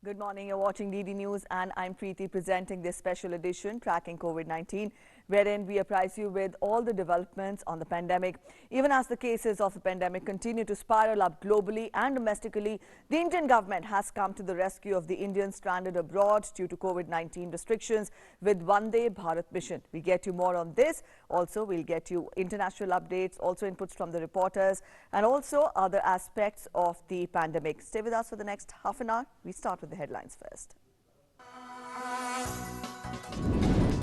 Good morning. You're watching DD News and I'm Preeti presenting this special edition tracking COVID-19, wherein we apprise you with all the developments on the pandemic. Even as the cases of the pandemic continue to spiral up globally and domestically, the Indian government has come to the rescue of the Indians stranded abroad due to COVID-19 restrictions with Vande Bharat mission. We get you more on this. Also, we'll get you international updates, also inputs from the reporters and also other aspects of the pandemic. Stay with us for the next half an hour. We start with the headlines first.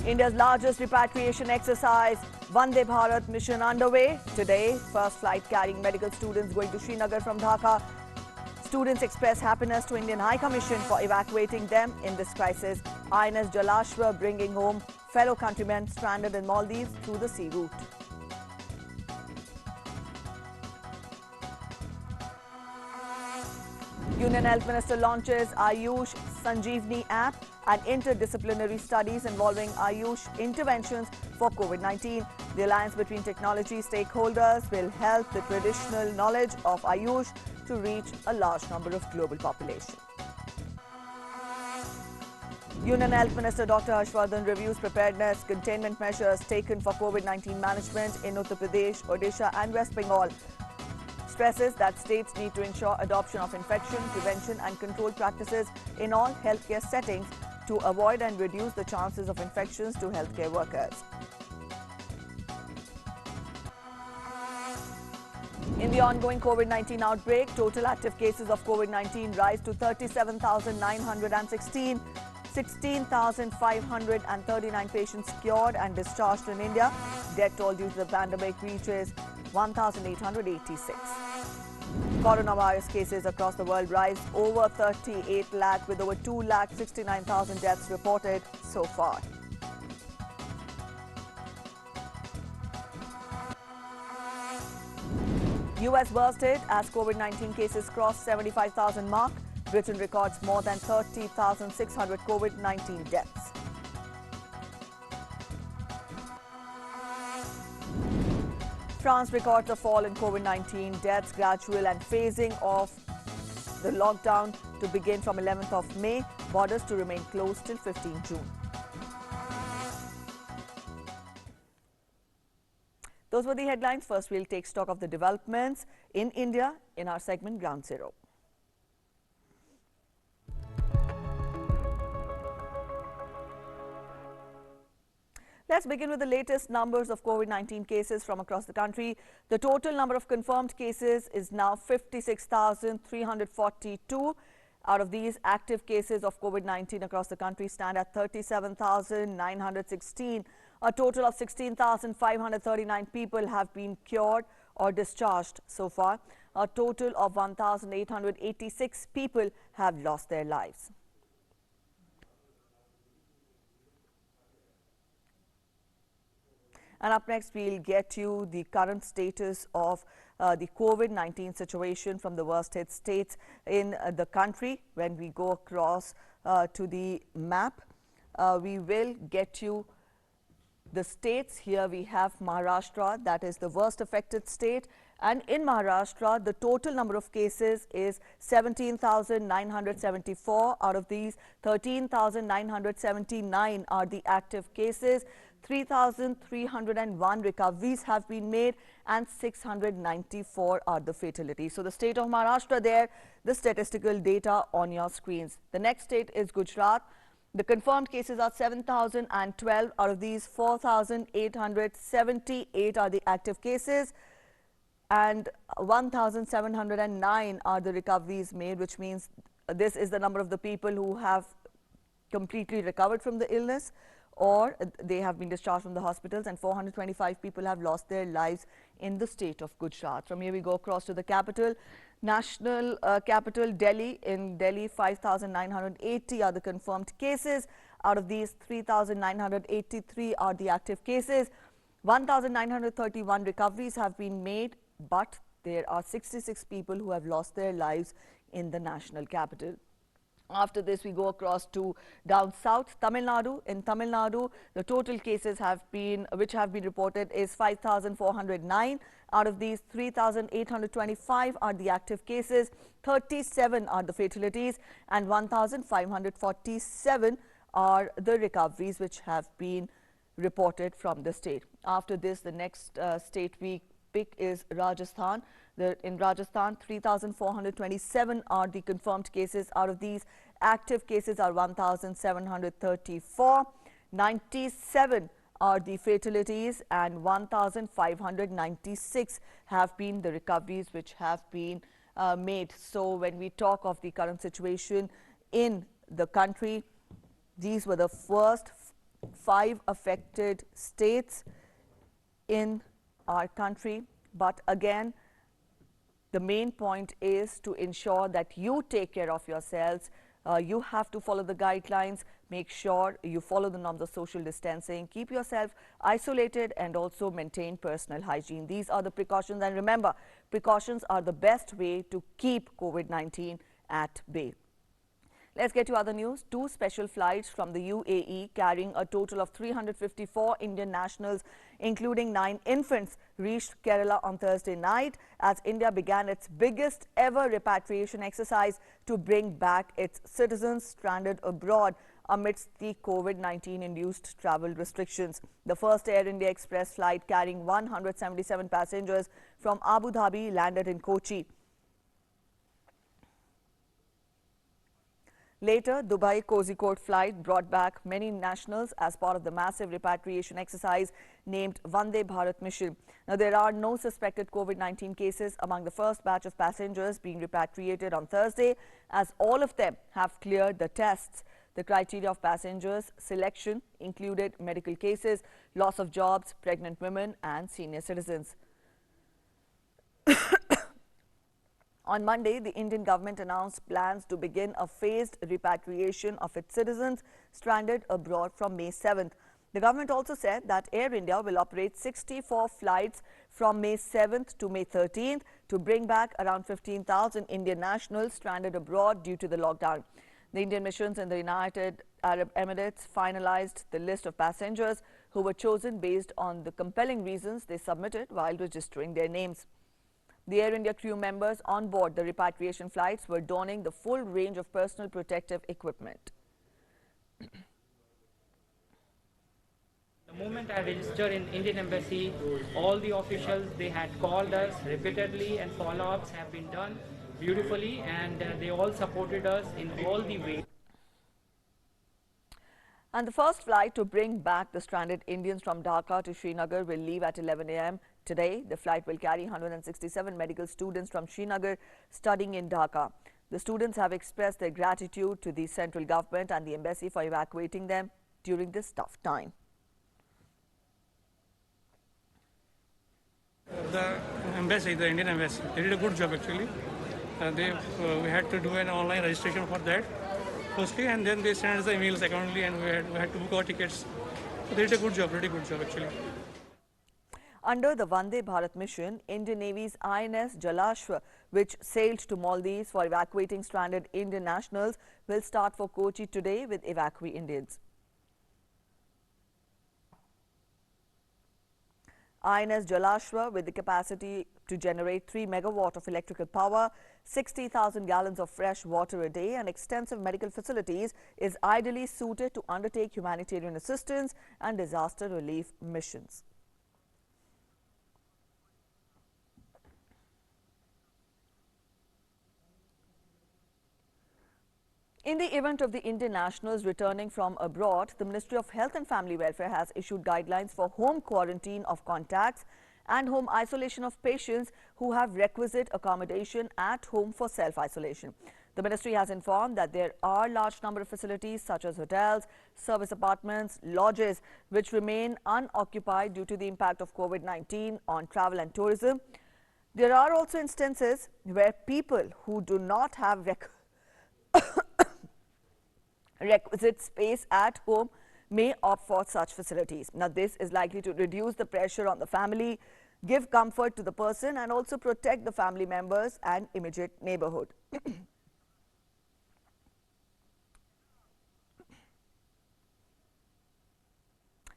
India's largest repatriation exercise, Vande Bharat mission underway. Today, first flight carrying medical students going to Srinagar from Dhaka. Students express happiness to Indian High Commission for evacuating them in this crisis. INS Jalashwa bringing home fellow countrymen stranded in Maldives through the sea route. Union Health Minister launches Ayush Sanjeevani app and interdisciplinary studies involving Ayush interventions for COVID-19. The alliance between technology stakeholders will help the traditional knowledge of Ayush to reach a large number of global population. Union Health Minister Dr. Harshvardhan reviews preparedness containment measures taken for COVID-19 management in Uttar Pradesh, Odisha and West Bengal. Stresses that states need to ensure adoption of infection prevention and control practices in all healthcare settings to avoid and reduce the chances of infections to healthcare workers. In the ongoing COVID-19 outbreak, total active cases of COVID-19 rise to 37,916. 16,539 patients cured and discharged in India. Death toll due to the pandemic reaches 1,886. Coronavirus cases across the world rise over 38 lakh with over 2,69,000 deaths reported so far. US bursted as COVID-19 cases crossed 75,000 mark. Britain records more than 30,600 COVID-19 deaths. France records a fall in COVID-19 deaths, gradual and phasing of the lockdown to begin from 11th of May, borders to remain closed till 15 June. Those were the headlines. First, we'll take stock of the developments in India in our segment Ground Zero. Let's begin with the latest numbers of COVID-19 cases from across the country. The total number of confirmed cases is now 56,342. Out of these, active cases of COVID-19 across the country stand at 37,916. A total of 16,539 people have been cured or discharged so far. A total of 1,886 people have lost their lives. And up next, we'll get you the current status of the COVID-19 situation from the worst hit states in the country. When we go across to the map, we will get you the states. Here we have Maharashtra, that is the worst affected state. And in Maharashtra, the total number of cases is 17,974. Out of these, 13,979 are the active cases. 3,301 recoveries have been made and 694 are the fatalities. So the state of Maharashtra there, the statistical data on your screens. The next state is Gujarat. The confirmed cases are 7,012. Out of these, 4,878 are the active cases and 1,709 are the recoveries made, which means this is the number of the people who have completely recovered from the illness or they have been discharged from the hospitals, and 425 people have lost their lives in the state of Gujarat. From here we go across to the capital, national capital Delhi. In Delhi, 5,980 are the confirmed cases. Out of these, 3,983 are the active cases. 1,931 recoveries have been made, but there are 66 people who have lost their lives in the national capital. After this, we go across to down south, Tamil Nadu. In Tamil Nadu, the total cases which have been reported is 5,409. Out of these, 3,825 are the active cases, 37 are the fatalities, and 1,547 are the recoveries which have been reported from the state. After this, the next state we pick is Rajasthan. In Rajasthan, 3,427 are the confirmed cases. Out of these, active cases are 1,734. 97 are the fatalities, and 1,596 have been the recoveries which have been made. So when we talk of the current situation in the country, these were the first 5 affected states in our country. But again, the main point is to ensure that you take care of yourselves. You have to follow the guidelines. Make sure you follow the norms of social distancing. Keep yourself isolated and also maintain personal hygiene. These are the precautions. And remember, precautions are the best way to keep COVID-19 at bay. Let's get to other news. 2 special flights from the UAE carrying a total of 354 Indian nationals, including 9 infants, reached Kerala on Thursday night as India began its biggest ever repatriation exercise to bring back its citizens stranded abroad amidst the COVID-19-induced travel restrictions. The first Air India Express flight carrying 177 passengers from Abu Dhabi landed in Kochi. Later, Dubai Kozhikode flight brought back many nationals as part of the massive repatriation exercise named Vande Bharat mission. Now, there are no suspected COVID-19 cases among the first batch of passengers being repatriated on Thursday, as all of them have cleared the tests. The criteria of passengers' selection included medical cases, loss of jobs, pregnant women and senior citizens. On Monday, the Indian government announced plans to begin a phased repatriation of its citizens stranded abroad from May 7th. The government also said that Air India will operate 64 flights from May 7th to May 13th to bring back around 15,000 Indian nationals stranded abroad due to the lockdown. The Indian missions in the United Arab Emirates finalized the list of passengers who were chosen based on the compelling reasons they submitted while registering their names. The Air India crew members on board the repatriation flights were donning the full range of personal protective equipment. The moment I registered in Indian Embassy, all the officials, they had called us repeatedly and follow-ups have been done beautifully, and they all supported us in all the ways. And the first flight to bring back the stranded Indians from Dhaka to Srinagar will leave at 11 a.m. today. The flight will carry 167 medical students from Srinagar studying in Dhaka. The students have expressed their gratitude to the central government and the embassy for evacuating them during this tough time. The embassy, the Indian embassy, they did a good job actually. We had to do an online registration for that firstly, and then they sent us the emails accordingly, and we had to book our tickets. So they did a good job, really good job actually. Under the Vande Bharat mission, Indian Navy's INS Jalashwa, which sailed to Maldives for evacuating stranded Indian nationals, will start for Kochi today with evacuee Indians. INS Jalashwa, with the capacity to generate 3 megawatt of electrical power, 60,000 gallons of fresh water a day and extensive medical facilities, is ideally suited to undertake humanitarian assistance and disaster relief missions. In the event of the Indian nationals returning from abroad, the Ministry of Health and Family Welfare has issued guidelines for home quarantine of contacts and home isolation of patients who have requisite accommodation at home for self-isolation. The ministry has informed that there are large number of facilities such as hotels, service apartments, lodges, which remain unoccupied due to the impact of COVID-19 on travel and tourism. There are also instances where people who do not have requisite space at home may opt for such facilities. Now, this is likely to reduce the pressure on the family, give comfort to the person and also protect the family members and immediate neighborhood.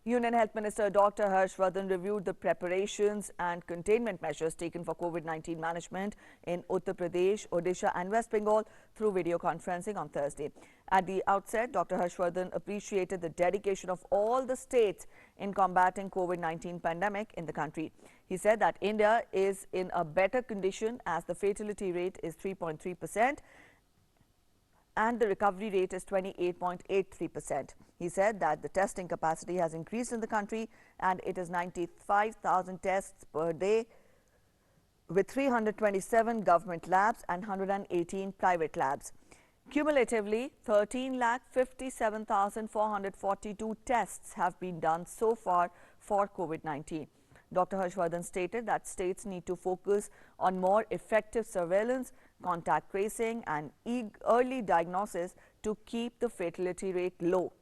Union Health Minister Dr. Harshvardhan reviewed the preparations and containment measures taken for COVID-19 management in Uttar Pradesh, Odisha and West Bengal through video conferencing on Thursday. At the outset, Dr. Harshvardhan appreciated the dedication of all the states in combating COVID-19 pandemic in the country. He said that India is in a better condition as the fatality rate is 3.3%. and the recovery rate is 28.83%. He said that the testing capacity has increased in the country and it is 95,000 tests per day with 327 government labs and 118 private labs. Cumulatively, 13,57,442 tests have been done so far for COVID-19. Dr. Harshvardhan stated that states need to focus on more effective surveillance, contact tracing and early diagnosis to keep the fatality rate low.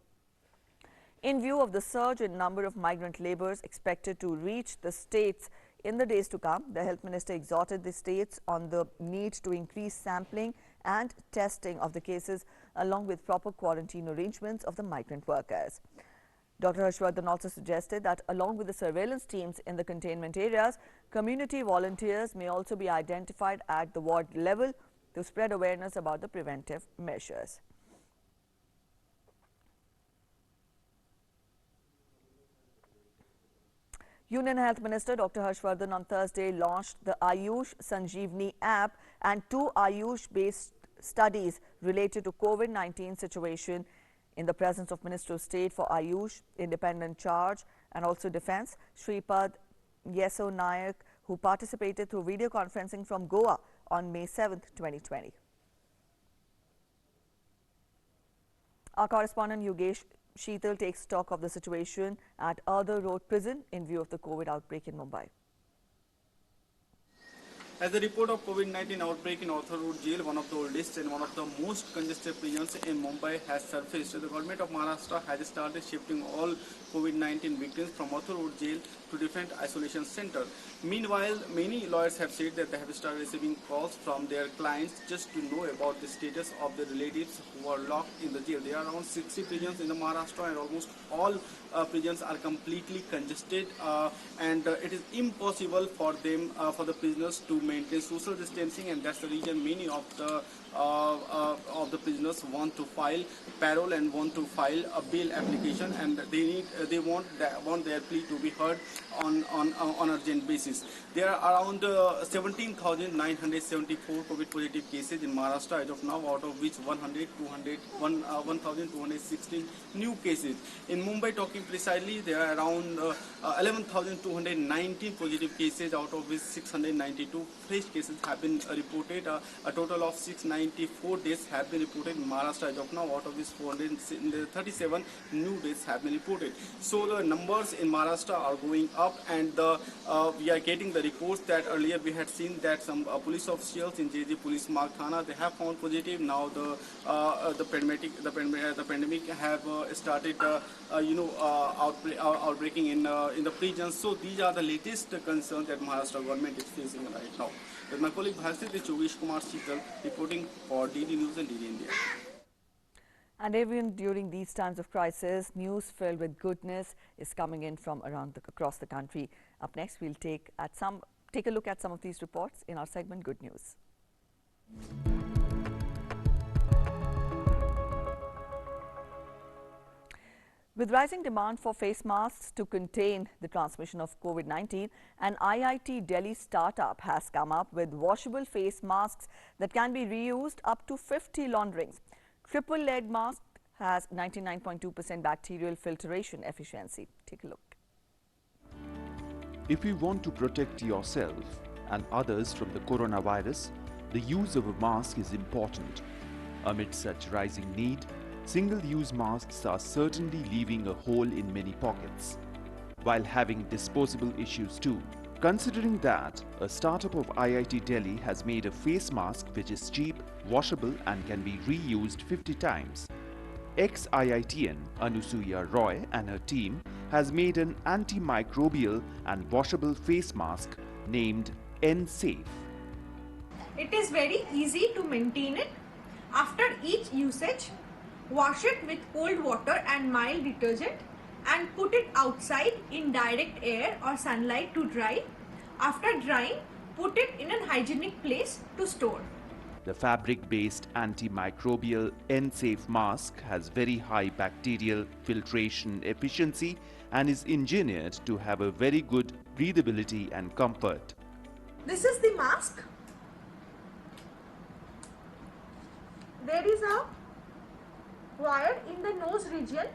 In view of the surge in number of migrant laborers expected to reach the states in the days to come, the Health Minister exhorted the states on the need to increase sampling and testing of the cases along with proper quarantine arrangements of the migrant workers. Dr. Harshvardhan also suggested that along with the surveillance teams in the containment areas, community volunteers may also be identified at the ward level to spread awareness about the preventive measures. Union Health Minister Dr. Harshvardhan on Thursday launched the Ayush Sanjeevani app and 2 Ayush-based studies related to COVID-19 situation in the presence of Minister of State for Ayush, Independent Charge and also Defence, Shripad Yeso Nayak, who participated through video conferencing from Goa on May 7, 2020. Our correspondent Yogesh Sheetal takes stock of the situation at Ardhar Road Prison in view of the COVID outbreak in Mumbai. As the report of COVID-19 outbreak in Ardhar Road Jail, one of the oldest and one of the most congested prisons in Mumbai, has surfaced, the government of Maharashtra has started shifting all COVID-19 victims from Ardhar Road Jail to different isolation centers. Meanwhile, many lawyers have said that they have started receiving calls from their clients just to know about the status of the relatives who are locked in the jail. There are around 60 prisons in the Maharashtra and almost all prisons are completely congested and it is impossible for them, for the prisoners to maintain social distancing, and that's the reason many of the prisoners want to file parole and want to file a bail application, and they want their plea to be heard on urgent basis. There are around 17,974 COVID positive cases in Maharashtra as of now, out of which 1,216 new cases. In Mumbai, talking precisely, there are around 11,219 positive cases, out of which 692 fresh cases have been reported. A total of 694 deaths have been reported in Maharashtra as of now, out of which 437 new deaths have been reported. So the numbers in Maharashtra are going up, and we are getting the reports that earlier we had seen that some police officials in JJ Police Marg Thana, they have found positive. Now the pandemic have started outbreaking in the prisons. So these are the latest concerns that Maharashtra government is facing right now. With my colleague Bharati, this is Yogesh Kumar Sheetal reporting for DD News and DD India. And even during these times of crisis, news filled with goodness is coming in from across the country. Up next, we'll take a look at some of these reports in our segment Good News. With rising demand for face masks to contain the transmission of COVID-19, an IIT Delhi startup has come up with washable face masks that can be reused up to 50 launderings. Triple lead mask has 99.2% bacterial filtration efficiency. Take a look. If you want to protect yourself and others from the coronavirus, the use of a mask is important. Amid such rising need, single-use masks are certainly leaving a hole in many pockets, while having disposable issues too. Considering that, a startup of IIT Delhi has made a face mask which is cheap, washable and can be reused 50 times. Ex-IITian Anusuya Roy and her team has made an antimicrobial and washable face mask named N-Safe. It is very easy to maintain it. After each usage, wash it with cold water and mild detergent and put it outside in direct air or sunlight to dry. After drying, put it in a hygienic place to store. The fabric-based antimicrobial N-Safe mask has very high bacterial filtration efficiency and is engineered to have a very good breathability and comfort. This is the mask. There is a wire in the nose region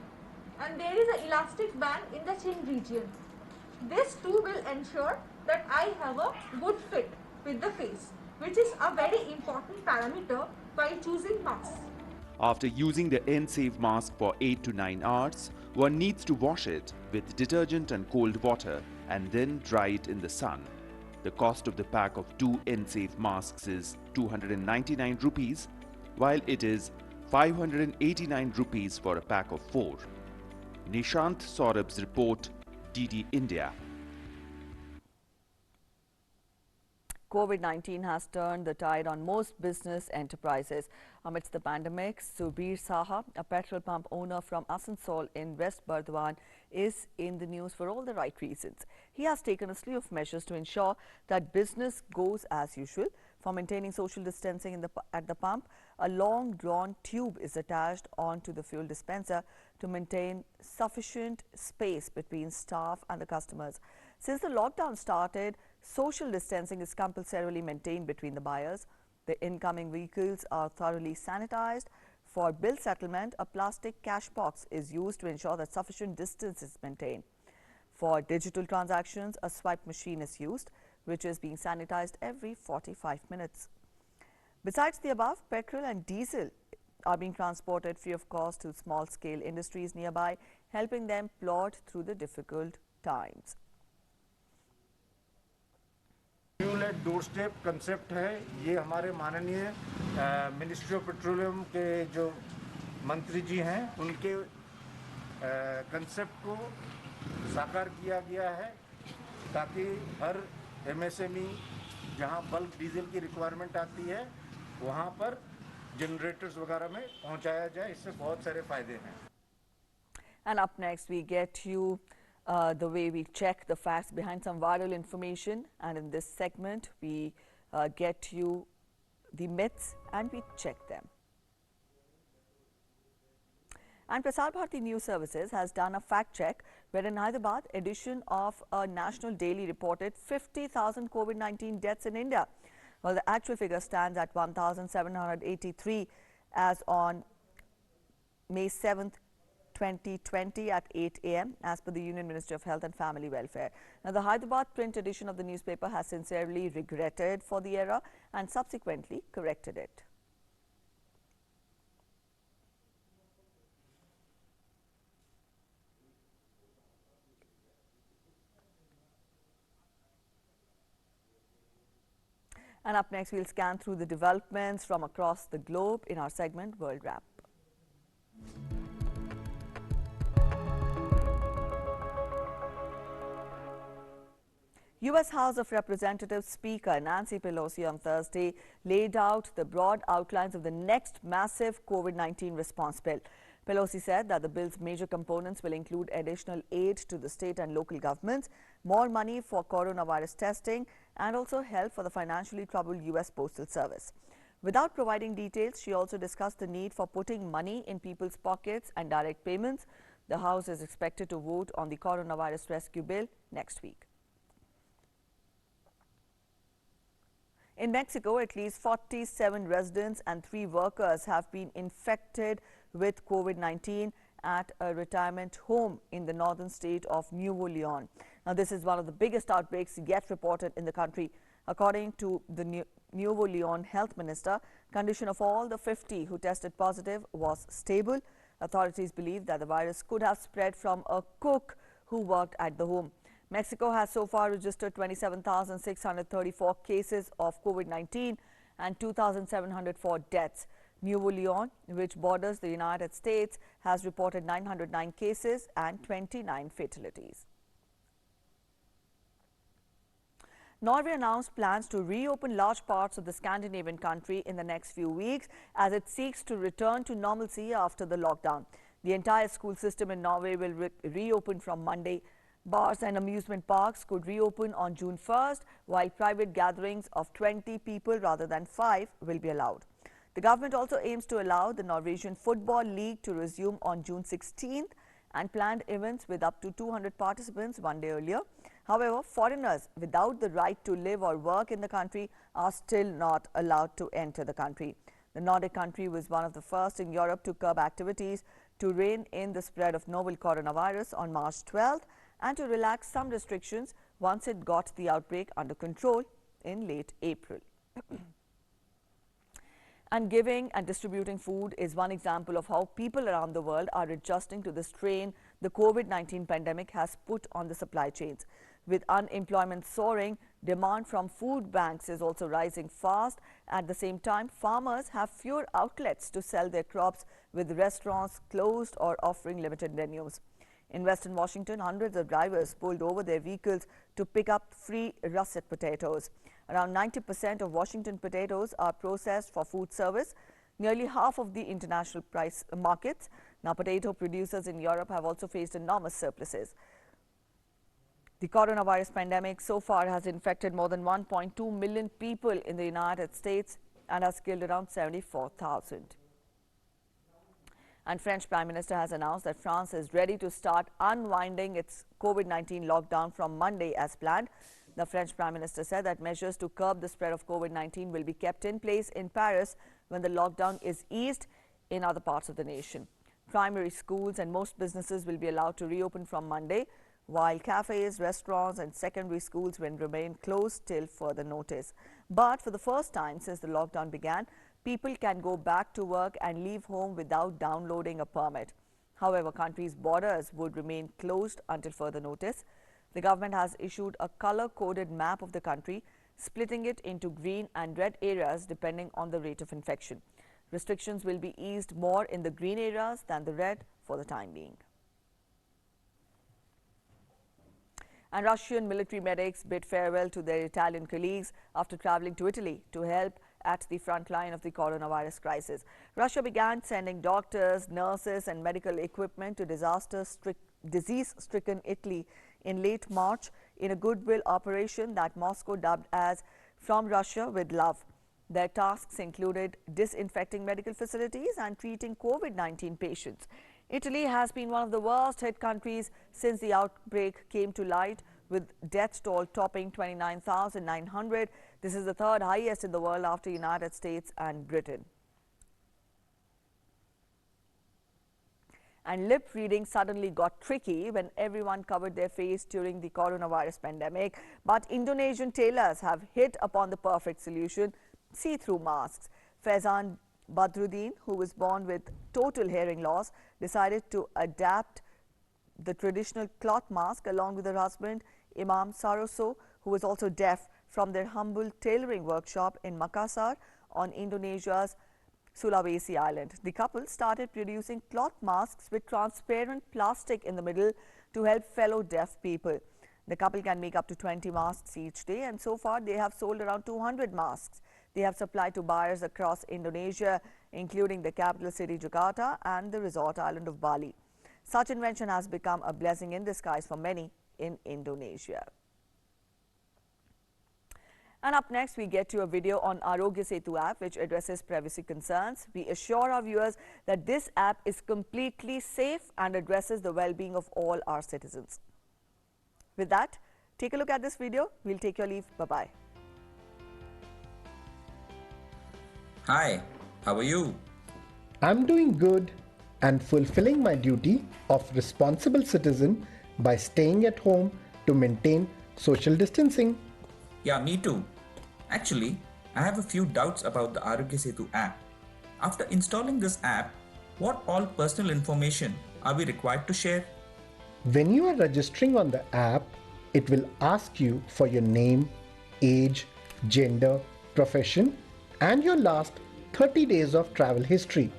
and there is an elastic band in the chin region. This too will ensure that I have a good fit with the face, which is a very important parameter while choosing masks. After using the N-Safe mask for 8 to 9 hours, one needs to wash it with detergent and cold water and then dry it in the sun. The cost of the pack of 2 N-Safe masks is 299 rupees, while it is 589 rupees for a pack of 4. Nishant Saurabh's report, DD India. COVID-19 has turned the tide on most business enterprises. Amidst the pandemic, Subir Saha, a petrol pump owner from Asansol in West Burdwan, is in the news for all the right reasons. He has taken a slew of measures to ensure that business goes as usual. For maintaining social distancing at the pump, a long drawn tube is attached onto the fuel dispenser to maintain sufficient space between staff and the customers. Since the lockdown started, social distancing is compulsorily maintained between the buyers. The incoming vehicles are thoroughly sanitized. For bill settlement, a plastic cash box is used to ensure that sufficient distance is maintained. For digital transactions, a swipe machine is used, which is being sanitized every 45 minutes. Besides the above, petrol and diesel are being transported free of cost to small-scale industries nearby, helping them plod through the difficult times. Fuel at door step concept है। ये हमारे माननीय ministry of petroleum के जो मंत्री जी हैं उनके concept को साकार किया गया है ताकि हर एमएसएमई जहां बल्क डीजल की रिक्वायरमेंट आती है वहां पर जनरेटर्स वगैरह में पहुंचाया जाए। इससे बहुत सारे फायदे हैं। And up next, we get you the way we check the facts behind some viral information, and in this segment we get you the myths and we check them. And Prasar Bharati News Services has done a fact check where in Hyderabad edition of a national daily reported 50,000 COVID-19 deaths in India. Well, the actual figure stands at 1,783 as on May 7th, 2020 at 8 a.m. as per the Union Ministry of Health and Family Welfare. Now, the Hyderabad print edition of the newspaper has sincerely regretted for the error and subsequently corrected it. And up next, we'll scan through the developments from across the globe in our segment World Wrap. U.S. House of Representatives Speaker Nancy Pelosi on Thursday laid out the broad outlines of the next massive COVID-19 response bill. Pelosi said that the bill's major components will include additional aid to the state and local governments, more money for coronavirus testing, and also help for the financially troubled U.S. Postal Service. Without providing details, she also discussed the need for putting money in people's pockets and direct payments. The House is expected to vote on the coronavirus rescue bill next week. In Mexico, at least 47 residents and 3 workers have been infected with COVID-19 at a retirement home in the northern state of Nuevo Leon. Now, this is one of the biggest outbreaks yet reported in the country. According to the Nuevo Leon health minister, condition of all the 50 who tested positive was stable. Authorities believe that the virus could have spread from a cook who worked at the home. Mexico has so far registered 27,634 cases of COVID-19 and 2,704 deaths. Nuevo Leon, which borders the United States, has reported 909 cases and 29 fatalities. Norway announced plans to reopen large parts of the Scandinavian country in the next few weeks as it seeks to return to normalcy after the lockdown. The entire school system in Norway will reopen from Monday. Bars and amusement parks could reopen on June 1st, while private gatherings of 20 people rather than 5 will be allowed. The government also aims to allow the Norwegian Football League to resume on June 16th and planned events with up to 200 participants one day earlier. However, foreigners without the right to live or work in the country are still not allowed to enter the country. The Nordic country was one of the first in Europe to curb activities to rein in the spread of novel coronavirus on March 12th and to relax some restrictions once it got the outbreak under control in late April. And giving and distributing food is one example of how people around the world are adjusting to the strain the COVID-19 pandemic has put on the supply chains. With unemployment soaring, demand from food banks is also rising fast. At the same time, farmers have fewer outlets to sell their crops, with restaurants closed or offering limited menus. In Western Washington, hundreds of drivers pulled over their vehicles to pick up free russet potatoes. Around 90% of Washington potatoes are processed for food service, nearly half of the international price markets. Now, potato producers in Europe have also faced enormous surpluses. The coronavirus pandemic so far has infected more than 1.2 million people in the United States and has killed around 74,000. And French Prime Minister has announced that France is ready to start unwinding its COVID-19 lockdown from Monday as planned. The French Prime Minister said that measures to curb the spread of COVID-19 will be kept in place in Paris when the lockdown is eased in other parts of the nation. Primary schools and most businesses will be allowed to reopen from Monday, while cafes, restaurants and secondary schools will remain closed till further notice. But for the first time since the lockdown began, people can go back to work and leave home without downloading a permit. However, country's borders would remain closed until further notice. The government has issued a color-coded map of the country, splitting it into green and red areas depending on the rate of infection. Restrictions will be eased more in the green areas than the red for the time being. And Russian military medics bid farewell to their Italian colleagues after traveling to Italy to help at the front line of the coronavirus crisis. Russia began sending doctors, nurses and medical equipment to disease-stricken Italy in late March in a goodwill operation that Moscow dubbed as From Russia with Love. Their tasks included disinfecting medical facilities and treating COVID-19 patients. Italy has been one of the worst hit countries since the outbreak came to light, with death toll topping 29,900. This is the third highest in the world after United States and Britain. And lip reading suddenly got tricky when everyone covered their face during the coronavirus pandemic. But Indonesian tailors have hit upon the perfect solution: see-through masks. Faizan Badruddin, who was born with total hearing loss, decided to adapt the traditional cloth mask along with her husband, Imam Saroso, who was also deaf, from their humble tailoring workshop in Makassar on Indonesia's Sulawesi Island. The couple started producing cloth masks with transparent plastic in the middle to help fellow deaf people. The couple can make up to 20 masks each day, and so far they have sold around 200 masks. They have supplied to buyers across Indonesia, including the capital city Jakarta and the resort island of Bali. Such invention has become a blessing in disguise for many in Indonesia. And up next, we get to a video on Arogya Setu app, which addresses privacy concerns. We assure our viewers that this app is completely safe and addresses the well-being of all our citizens. With that, take a look at this video. We'll take your leave. Bye-bye. Hi, how are you? I'm doing good and fulfilling my duty of responsible citizen by staying at home to maintain social distancing. Yeah, me too. Actually, I have a few doubts about the Arogya Setu app. After installing this app, what all personal information are we required to share? When you are registering on the app, it will ask you for your name, age, gender, profession, and your last 30 days of travel history.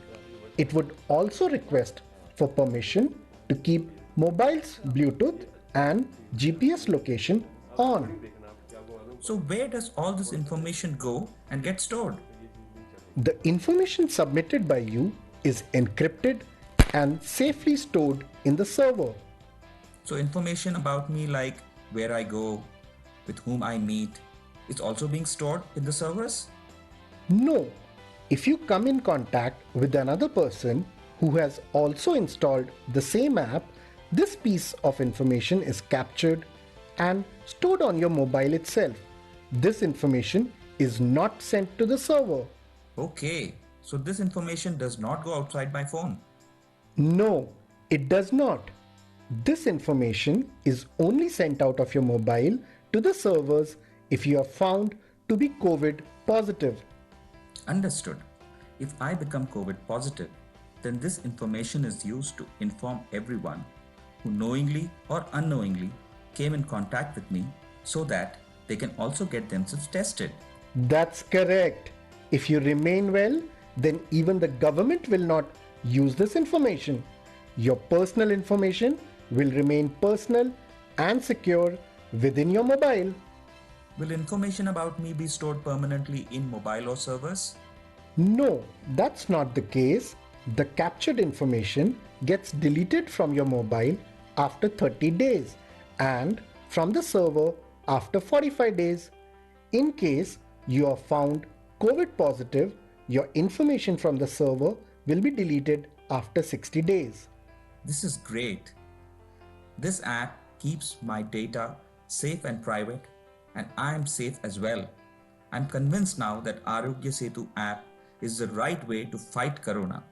It would also request for permission to keep mobile's Bluetooth and GPS location on. So where does all this information go and get stored? The information submitted by you is encrypted and safely stored in the server. So information about me like where I go, with whom I meet, is also being stored in the servers? No, if you come in contact with another person who has also installed the same app, this piece of information is captured and stored on your mobile itself. This information is not sent to the server. Okay, so this information does not go outside my phone. No, it does not. This information is only sent out of your mobile to the servers if you are found to be COVID positive. Understood. If I become COVID positive, then this information is used to inform everyone who knowingly or unknowingly came in contact with me so that they can also get themselves tested. That's correct. If you remain well, then even the government will not use this information. Your personal information will remain personal and secure within your mobile. Will information about me be stored permanently in mobile or servers? No, that's not the case. The captured information gets deleted from your mobile after 30 days and from the server after 45 days. In case you are found COVID positive, your information from the server will be deleted after 60 days. This is great. This app keeps my data safe and private, and I am safe as well. I'm convinced now that Arogya Setu app is the right way to fight Corona.